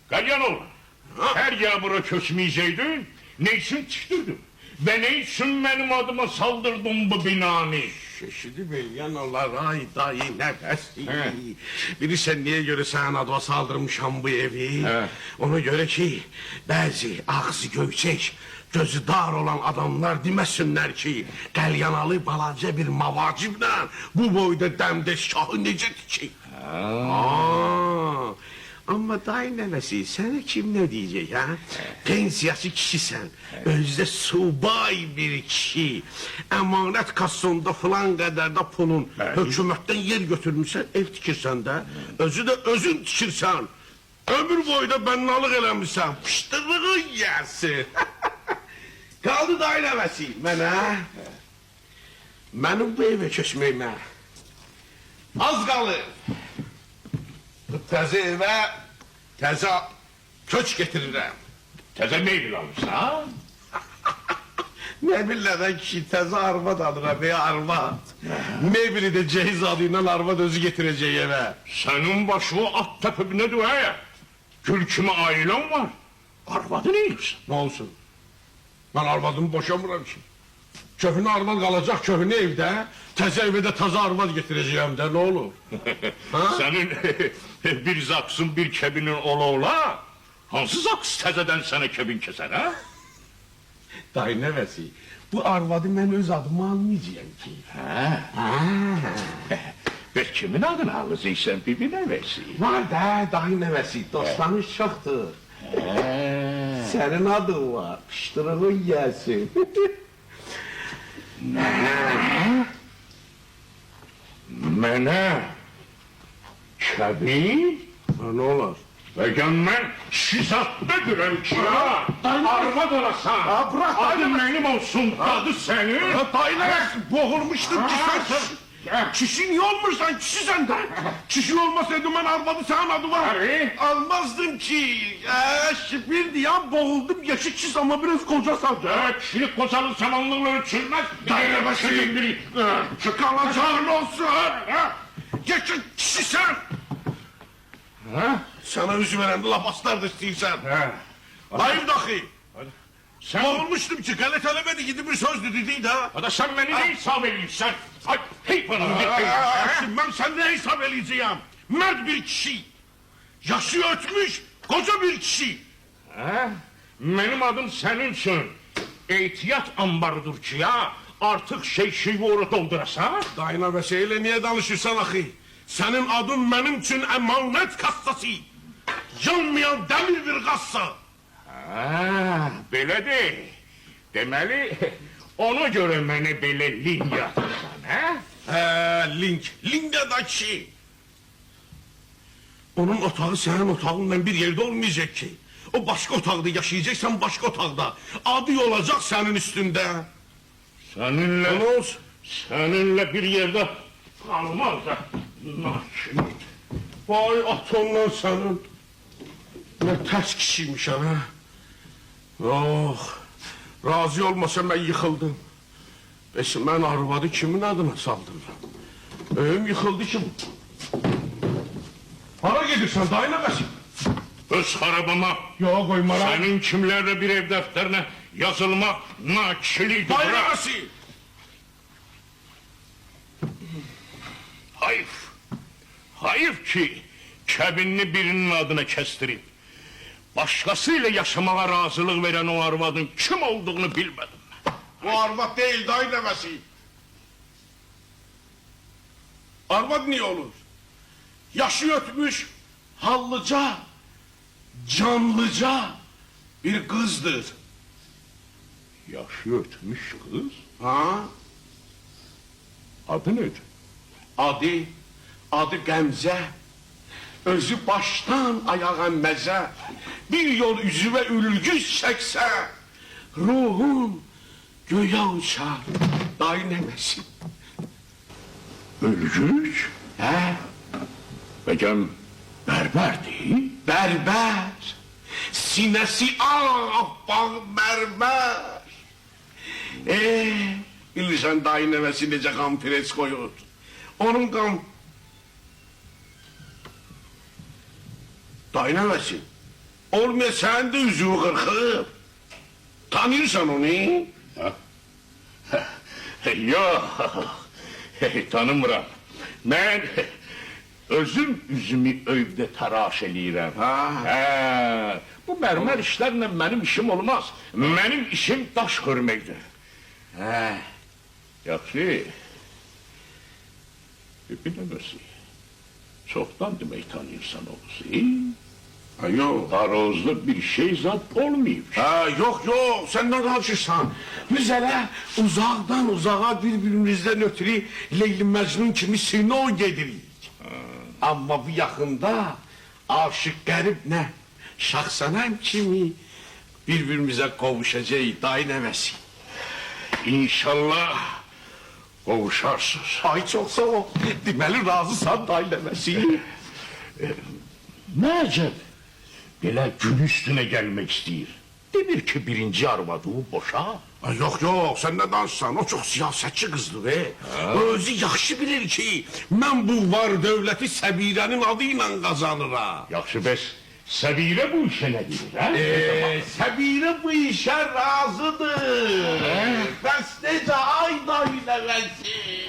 Galyanoğlu, her ya bura köçmeyeceydin, ne için çıktırdın? Ve ne için benim adıma saldırdın bu binanı? Şeşidi Galyanoğlar, ay dayı ne dersin? Biri sen niye göre sen adıma saldırmışam bu evi? Ona göre ki, bazı ağzı gövçek, gözü dar olan adamlar demesinler ki, Galyanalı balaca bir mavaciblə bu boyda dəmdeşkahı necə dikey? Amma dayı nəvəsi, sənə kim nə deyəcək, ha? Pensiyası kişisən, özdə subay bir kişi, əmanət kassında filan qədər də pulun, hökumətdən yer götürmüşsən, ev tikirsən də, özü də özün tikirsən, ömür boyda bennalıq eləmişsən, piştırlığın yersin. Kaldı dayı nəvəsi, mənə, mənim bu evə köçməyimə, az qalır. Təzə evə, təzə köç getirirəm. Təzə meybil alırsan, ha? Ne bilirəm ki, təzə arvad alıram, arvad. Mebili de cehiz adıyla arvad özü getirəcək evə. Senin başı at tepip ne duaya? Gül kimi ailen var. Arvadı ne yiyorsun? Ne olsun? Ben arvadımı boşamıram ki. Köhünə arvad qalacaq köhünə evdə, təzə evə də təzə arvad getirəcəyəm də, nə olur? Senin bir zaksın bir kebinin ola, hansı zaks təzədən sənə kebin keser, ha? Dayı nəvəsi, bu arvadı mən öz adımı almayacağım ki. Ve kimin adını alacaksan bibi nəvəsi? Var da dayı nəvəsi, dostlarınız çoxdur. Sənin adın var, piştırığın gəlsin. Mənə kebin? Ne olur? Vegan mən şizatda görəm ki, arvad olasan, adı benim olsun, adı senin. Dayı nəvəsi, boğulmuşdum ki sen... Kişi niye olmursan kişi senden? Kişi olmasaydı ben arvadı senin adı var. Almazdım ki. Bir diyen boğuldum yaşı çiz ama biraz koca sandı. Kişilik kocanın samanlığını ölçülmez. Dayı başı. Çıkaracağın olsun. Yaşı kişi sen. Sana yüzü veren de lapaslar da istiyorsan. Hayır dahi. Sen... Boğulmuştum ki galetelemedi gidip bir söz dediydi ha. O da sen beni ne hesap ediyorsun? Ay hey bana. Ben sen ne hesap edeceğim? Mert bir kişi. Yaşı ötmüş koca bir kişi. Benim adım senin için. Ehtiyat ambarıdır ki ya. Artık şey orada doldurasa. Dayına ve şeyle niye danışırsan ahi? Senin adın benim için emanet kassası. Yanmayan demir bir kassa. Belə de. Deməli, ona göre məni belə link yatırsan, Link. Link'deki. Onun otağı senin otağınla bir yerde olmayacak ki. O başka otaqda yaşayacaksan başka otaqda. Adı olacak senin üstünde. Seninle... Ne olsun? Seninle bir yerde kalmaz da. Nakin. Vay atonla senin. Ne ters kişiymiş ha. Oh. Razı olmasa ben yıkıldım. Besin ben arvadı kimin adına saldım? Öğüm yıkıldı ki. Hara gidirsen dayına besin. Öz harabama. Yok koyma lan. Senin kimlerle bir ev defterine yazılmak nakiliydi. Dayına besin. Hayır. Hayır ki kebinini birinin adına kestireyim. Başkasıyla yaşamaya razılık veren o arvadın kim olduğunu bilmedim. Bu arvad değil dayı demesi. Arvad niye olur? Yaşı ötmüş, hallıca, canlıca bir kızdır. Yaşı ötmüş kız. Ha? Adı nedir? Adı Gamze. Özü baştan ayağa meze. Bir yol üzüve ülgüz çekse, ruhun göğe uçar. Dayı nemesin. Ölgüç? Bekem berber değil. Berber. Sinesi ağappaq berber. Bilirsən dayı nevesi necə qan pres koyur. Onun qan... Dayı nevesi. Olmuyor sen de üzümü kırkıb. Tanıyorsan onu. Yox, tanımıram. Mən özüm üzümü övdə təraş eləyirəm. Bu mərmər işlərlə mənim işim olmaz. Mənim işim daş hörməkdir. Yaxşı. Bir nəməsi. Çoxdan demək tanıyırsan oğuzu. Yok. Arazda bir şey zat olmayıb. Yok yok sen ne danışırsan? Biz hele uzaktan uzağa birbirimizden ötürü Leyli Mecnun kimi sino gedirik. Ama bu yakında aşık garip ne? Şahsanem kimi birbirimize kavuşacağız dahi nevesi. İnşallah qovuşarsınız. Ay çok sağ ol. Demeli razısan dahi nevesi. Nəcəb belə gün üstünə gəlmək istəyir. Demir ki, birinci arvadı boşa. Yok yok sen ne danışsan o çok siyasetçi kızdı be. Özü yaxşı bilir ki ben bu var dövləti Səbirənin adıyla kazanıram. Yaxşı bəs, Səbirə bu işə nə deyir, hə? Səbirə bu işe razıdır. Bəs necə ay dahi nəvəsi?